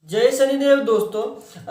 जय शनिदेव।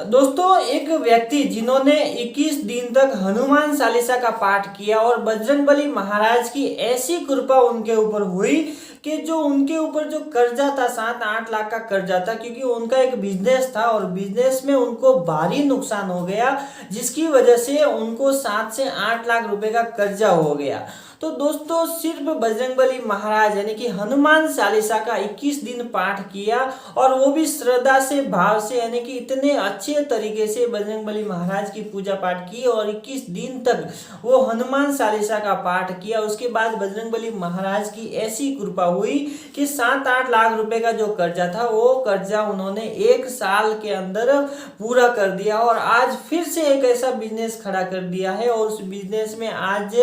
दोस्तों एक व्यक्ति जिन्होंने 21 दिन तक हनुमान चालीसा का पाठ किया और बजरंगबली महाराज की ऐसी कृपा उनके ऊपर हुई कि जो उनके ऊपर जो कर्जा था 7-8 लाख का कर्जा था, क्योंकि उनका एक बिजनेस था और बिजनेस में उनको भारी नुकसान हो गया, जिसकी वजह से उनको 7 से 8 लाख रुपए का कर्जा हो गया। तो दोस्तों सिर्फ बजरंगबली महाराज यानी कि हनुमान चालीसा का 21 दिन पाठ किया और वो भी श्रद्धा से, भाव से, यानी कि इतने अच्छे तरीके से बजरंगबली महाराज की पूजा पाठ की और 21 दिन तक वो हनुमान चालीसा का पाठ किया। उसके बाद बजरंगबली महाराज की ऐसी कृपा हुई कि 7-8 लाख रुपए का जो कर्जा था वो कर्जा उन्होंने 1 साल के अंदर पूरा कर दिया और आज फिर से एक ऐसा बिजनेस खड़ा कर दिया है और उस बिजनेस में आज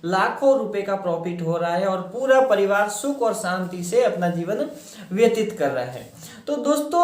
लाखों रुपए का प्रॉफिट हो रहा है और पूरा परिवार सुख और शांति से अपना जीवन व्यतीत कर रहा है। तो दोस्तों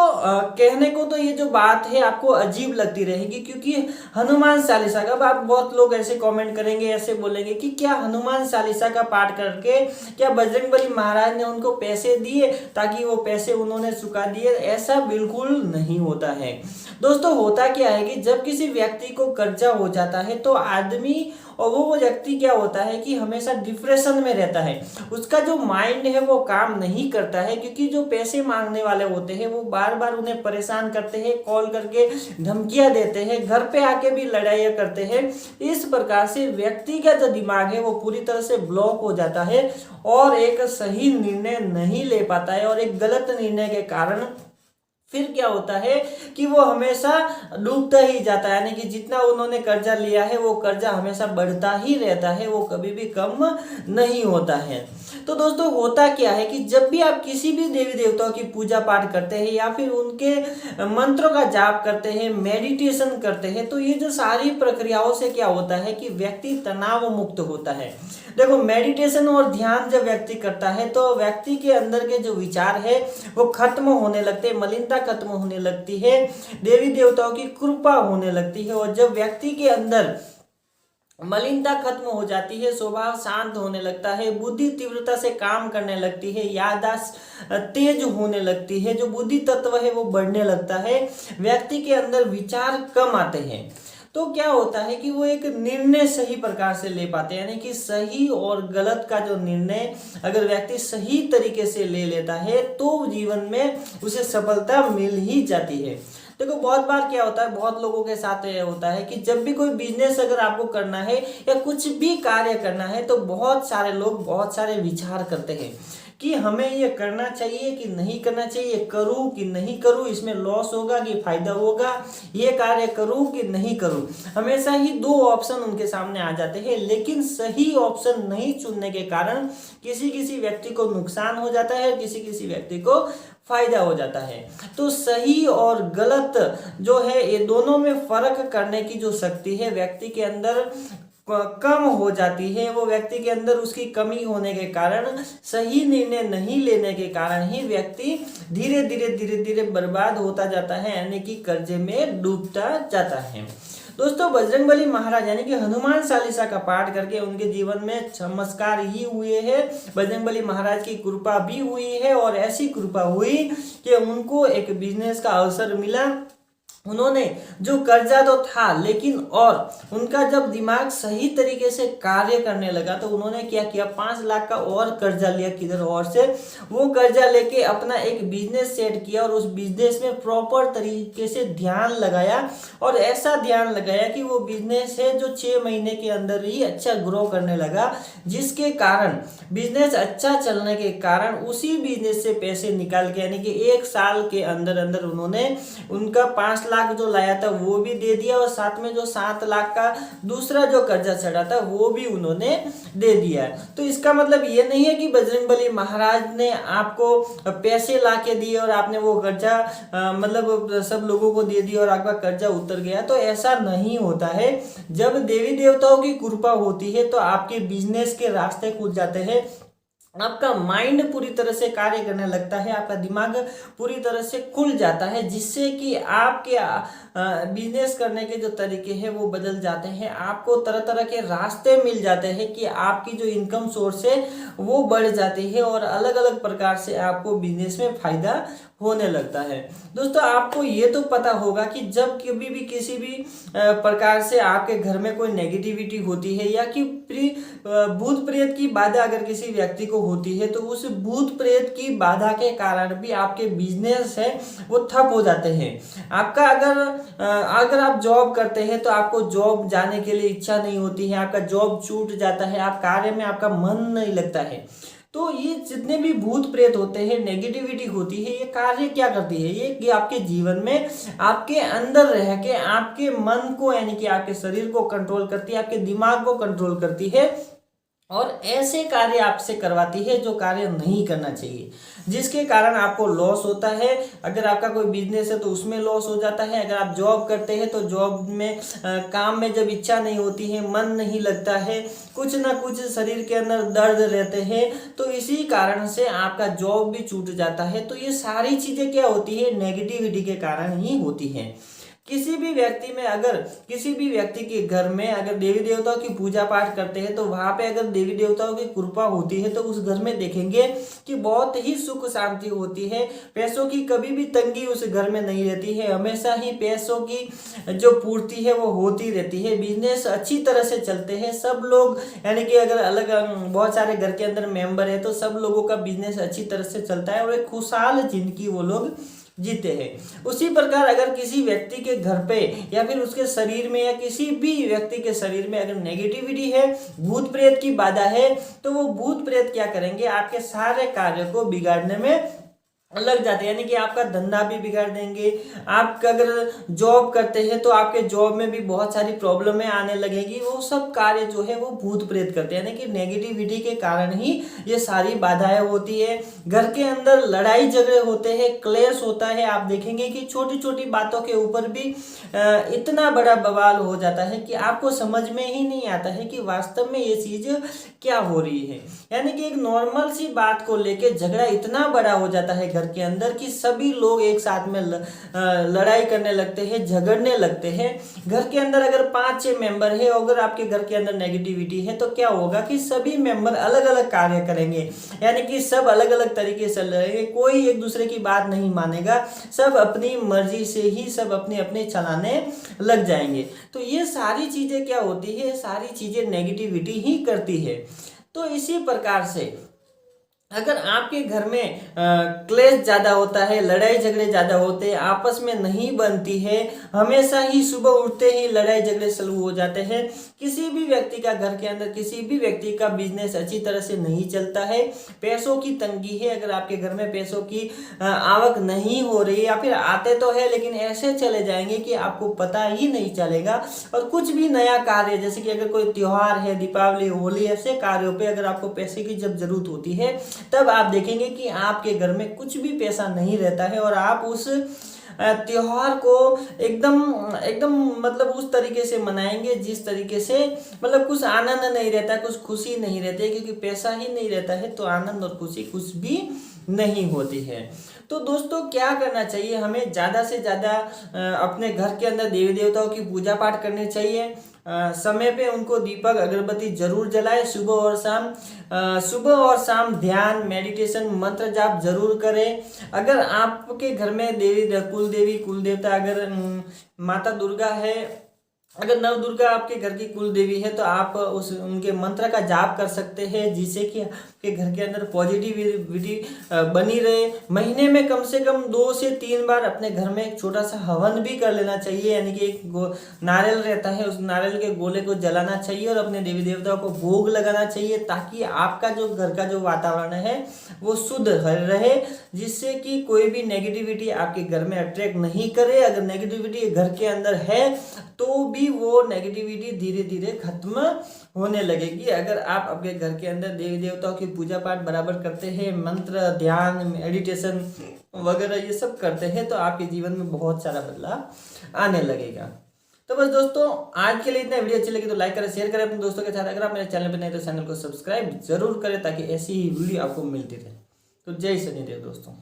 कहने को तो ये जो बात है आपको अजीब लगती रहेगी, क्योंकि हनुमान चालीसा का आप बहुत लोग ऐसे कमेंट करेंगे, ऐसे बोलेंगे कि क्या हनुमान चालीसा का पाठ करके क्या बजरंगबली महाराज ने उनको पैसे दिए ताकि वो पैसे उन्होंने चुका दिए? ऐसा बिल्कुल नहीं होता है। दोस्तों होता क्या है कि जब किसी व्यक्ति को कर्जा हो जाता है तो आदमी और वो व्यक्ति क्या होता है कि हमेशा डिप्रेशन में रहता है, उसका जो माइंड है वो काम नहीं करता है, क्योंकि जो पैसे मांगने वाले होते हैं वो बार बार उन्हें परेशान करते हैं, कॉल करके धमकियां देते हैं, घर पे आके भी लड़ाइयाँ करते हैं। इस प्रकार से व्यक्ति का जो दिमाग है वो पूरी तरह से ब्लॉक हो जाता है और एक सही निर्णय नहीं ले पाता है और एक गलत निर्णय के कारण फिर क्या होता है कि वो हमेशा डूबता ही जाता है, यानी कि जितना उन्होंने कर्जा लिया है वो कर्जा हमेशा बढ़ता ही रहता है, वो कभी भी कम नहीं होता है। तो दोस्तों होता क्या है कि जब भी आप किसी भी देवी देवताओं की पूजा पाठ करते हैं या फिर उनके मंत्रों का जाप करते हैं, मेडिटेशन करते हैं, तो ये जो सारी प्रक्रियाओं से क्या होता है कि व्यक्ति तनाव मुक्त होता है। देखो मेडिटेशन और ध्यान जब व्यक्ति करता है तो व्यक्ति के अंदर के जो विचार है वो खत्म होने लगते हैं, मलिनता खत्म होने लगती है, देवी देवताओं की कृपा होने लगती है और जब व्यक्ति के अंदर मलिनता खत्म हो जाती है, स्वभाव शांत होने लगता है, बुद्धि तीव्रता से काम करने लगती है, याददाश्त तेज होने लगती है, जो बुद्धि तत्व है वो बढ़ने लगता है, व्यक्ति के अंदर विचार कम आते हैं, तो क्या होता है कि वो एक निर्णय सही प्रकार से ले पाते हैं, यानी कि सही और गलत का जो निर्णय अगर व्यक्ति सही तरीके से ले लेता है तो जीवन में उसे सफलता मिल ही जाती है। देखो बहुत बार क्या होता है, बहुत लोगों के साथ ये होता है कि जब भी कोई बिजनेस अगर आपको करना है या कुछ भी कार्य करना है तो बहुत सारे लोग बहुत सारे विचार करते हैं कि हमें ये करना चाहिए कि नहीं करना चाहिए, करूं कि नहीं करूं, इसमें लॉस होगा कि फायदा होगा, ये कार्य करूं कि नहीं करूं। हमेशा ही 2 ऑप्शन उनके सामने आ जाते हैं, लेकिन सही ऑप्शन नहीं चुनने के कारण किसी किसी व्यक्ति को नुकसान हो जाता है, किसी किसी व्यक्ति को फायदा हो जाता है। तो सही और गलत जो है ये दोनों में फर्क करने की जो शक्ति है व्यक्ति के अंदर कम हो जाती है। वो व्यक्ति के अंदर उसकी कमी होने के कारण, सही निर्णय नहीं लेने के कारण ही व्यक्ति धीरे धीरे बर्बाद होता जाता है, यानी कि कर्जे में डूबता जाता है। दोस्तों बजरंगबली महाराज यानी कि हनुमान चालीसा का पाठ करके उनके जीवन में चमत्कार ही हुए हैं, बजरंगबली महाराज की कृपा भी हुई है और ऐसी कृपा हुई कि उनको एक बिजनेस का अवसर मिला। उन्होंने जो कर्जा तो था लेकिन और उनका जब दिमाग सही तरीके से कार्य करने लगा तो उन्होंने क्या किया, 5 लाख का और कर्जा लिया किधर और से, वो कर्जा लेके अपना एक बिजनेस सेट किया और उस बिजनेस में प्रॉपर तरीके से ध्यान लगाया और ऐसा ध्यान लगाया कि वो बिजनेस है जो 6 महीने के अंदर ही अच्छा ग्रो करने लगा, जिसके कारण बिजनेस अच्छा चलने के कारण उसी बिजनेस से पैसे निकाल के यानी कि 1 साल के अंदर अंदर उन्होंने उनका 5 लाख जो लाया था वो भी दे दिया और साथ में जो 7 लाख का दूसरा जो कर्जा चढ़ा था वो भी उन्होंने दे दिया। तो इसका मतलब ये नहीं है कि बजरंगबली महाराज ने आपको पैसे ला के दिए और आपने वो कर्जा मतलब सब लोगों को दे दिया और आपका कर्जा उतर गया, तो ऐसा नहीं होता है। जब देवी देवताओं की कृपा होती है तो आपके बिजनेस के रास्ते खुल जाते हैं, आपका माइंड पूरी तरह से कार्य करने लगता है, आपका दिमाग पूरी तरह से खुल जाता है, जिससे कि आपके बिजनेस करने के जो तरीके हैं वो बदल जाते हैं। आपको तरह तरह के रास्ते मिल जाते हैं कि आपकी जो इनकम सोर्स है वो बढ़ जाती है और अलग अलग प्रकार से आपको बिजनेस में फायदा होने लगता है। दोस्तों आपको ये तो पता होगा कि जब कभी भी किसी भी प्रकार से आपके घर में कोई नेगेटिविटी होती है या कि भूत प्रेत की बाधा अगर किसी व्यक्ति को होती है तो उस भूत प्रेत की बाधा के कारण भी आपके बिजनेस है वो ठप हो जाते हैं। आपका अगर आप जॉब करते हैं तो आपको जॉब जाने के लिए इच्छा नहीं होती है, आपका जॉब छूट जाता है, आप कार्य में आपका मन नहीं लगता है। तो ये जितने भी भूत प्रेत होते हैं, नेगेटिविटी होती है, ये कार्य क्या करती है, ये कि आपके जीवन में आपके अंदर रह के आपके मन को यानी कि आपके शरीर को कंट्रोल करती है, आपके दिमाग को कंट्रोल करती है और ऐसे कार्य आपसे करवाती है जो कार्य नहीं करना चाहिए, जिसके कारण आपको लॉस होता है। अगर आपका कोई बिजनेस है तो उसमें लॉस हो जाता है। अगर आप जॉब करते हैं तो जॉब में काम में जब इच्छा नहीं होती है, मन नहीं लगता है, कुछ ना कुछ शरीर के अंदर दर्द रहते हैं, तो इसी कारण से आपका जॉब भी छूट जाता है। तो ये सारी चीज़ें क्या होती है, नेगेटिविटी के कारण ही होती है। किसी भी व्यक्ति में अगर किसी भी व्यक्ति के घर में अगर देवी देवताओं की पूजा पाठ करते हैं तो वहां पे अगर देवी देवताओं की कृपा होती है तो उस घर में देखेंगे कि बहुत ही सुख शांति होती है। पैसों की कभी भी तंगी उस घर में नहीं रहती है, हमेशा ही पैसों की जो पूर्ति है वो होती रहती है। बिजनेस अच्छी तरह से चलते हैं सब लोग, यानी कि अगर अलग बहुत सारे घर के अंदर मेंबर है तो सब लोगों का बिजनेस अच्छी तरह से चलता है और एक खुशहाल जिंदगी वो लोग जीते हैं। उसी प्रकार अगर किसी व्यक्ति के घर पे या फिर उसके शरीर में या किसी भी व्यक्ति के शरीर में अगर नेगेटिविटी है, भूत प्रेत की बाधा है, तो वो भूत प्रेत क्या करेंगे, आपके सारे कार्य को बिगाड़ने में लग जाते हैं, यानी कि आपका धंधा भी बिगाड़ देंगे। आप अगर जॉब करते हैं तो आपके जॉब में भी बहुत सारी प्रॉब्लमें आने लगेगी। वो सब कार्य जो है वो भूत प्रेत करते हैं, यानी कि नेगेटिविटी के कारण ही ये सारी बाधाएं होती है। घर के अंदर लड़ाई झगड़े होते हैं, क्लेश होता है। आप देखेंगे कि छोटी छोटी बातों के ऊपर भी इतना बड़ा बवाल हो जाता है कि आपको समझ में ही नहीं आता है कि वास्तव में ये चीज क्या हो रही है। यानी कि एक नॉर्मल सी बात को लेके झगड़ा इतना बड़ा हो जाता है घर के अंदर कि सभी लोग एक साथ में लड़ाई करने लगते हैं, झगड़ने लगते हैं। घर के अंदर अगर 5-6 मेंबर है, अगर आपके घर के अंदर नेगेटिविटी है तो क्या होगा कि सभी मेंबर अलग अलग कार्य करेंगे, यानी कि सब अलग अलग तरीके से लड़ेंगे, कोई एक दूसरे की बात नहीं मानेगा, सब अपनी मर्जी से ही सब अपने अपने चलाने लग जाएंगे। तो ये सारी चीजें क्या होती है, सारी चीजें नेगेटिविटी ही करती है। तो इसी प्रकार से अगर आपके घर में क्लेश ज़्यादा होता है, लड़ाई झगड़े ज़्यादा होते हैं, आपस में नहीं बनती है, हमेशा ही सुबह उठते ही लड़ाई झगड़े शुरू हो जाते हैं, किसी भी व्यक्ति का घर के अंदर किसी भी व्यक्ति का बिजनेस अच्छी तरह से नहीं चलता है, पैसों की तंगी है, अगर आपके घर में पैसों की आवक नहीं हो रही या फिर आते तो है लेकिन ऐसे चले जाएंगे कि आपको पता ही नहीं चलेगा। और कुछ भी नया कार्य जैसे कि अगर कोई त्योहार है, दीपावली, होली, ऐसे कार्यों पे अगर आपको पैसे की जब जरूरत होती है तब आप देखेंगे कि आपके घर में कुछ भी पैसा नहीं रहता है और आप उस त्योहार को एकदम एकदम मतलब उस तरीके से मनाएंगे जिस तरीके से मतलब कुछ आनंद नहीं रहता, कुछ खुशी नहीं रहती है, क्योंकि पैसा ही नहीं रहता है तो आनंद और खुशी कुछ भी नहीं होती है। तो दोस्तों क्या करना चाहिए, हमें ज़्यादा से ध्यादा अपने घर के अंदर देवी देवताओं की पूजा पाठ करनी चाहिए। समय पे उनको दीपक अगरबत्ती जरूर जलाए, सुबह और शाम ध्यान, मेडिटेशन, मंत्र जाप जरूर करें। अगर आपके घर में कुल देवता अगर माता दुर्गा है, अगर नव दुर्गा आपके घर की कुल देवी है तो आप उनके मंत्र का जाप कर सकते हैं जिससे कि आपके घर के अंदर पॉजिटिविटी बनी रहे। महीने में कम से कम 2 से 3 बार अपने घर में एक छोटा सा हवन भी कर लेना चाहिए, यानी कि एक नारियल रहता है उस नारियल के गोले को जलाना चाहिए और अपने देवी देवताओं को भोग लगाना चाहिए, ताकि आपका जो घर का जो वातावरण है वो शुद्ध रहे, जिससे कि कोई भी नेगेटिविटी आपके घर में अट्रैक्ट नहीं करे। अगर नेगेटिविटी घर के अंदर है तो भी वो नेगेटिविटी धीरे धीरे खत्म होने लगेगी। अगर आप अपने घर के अंदर देवी देवताओं की पूजा पाठ बराबर करते हैं, मंत्र, ध्यान, मेडिटेशन वगैरह ये सब करते हैं तो आपके जीवन में बहुत सारा बदलाव आने लगेगा। तो बस दोस्तों आज के लिए इतना। वीडियो अच्छी लगी तो लाइक करें, शेयर करें अपने दोस्तों के साथ। अगर आप मेरे चैनल पर नहीं तो चैनल को सब्सक्राइब जरूर करें ताकि ऐसी ही वीडियो आपको मिलती रहे। तो जय शनिदेव दोस्तों।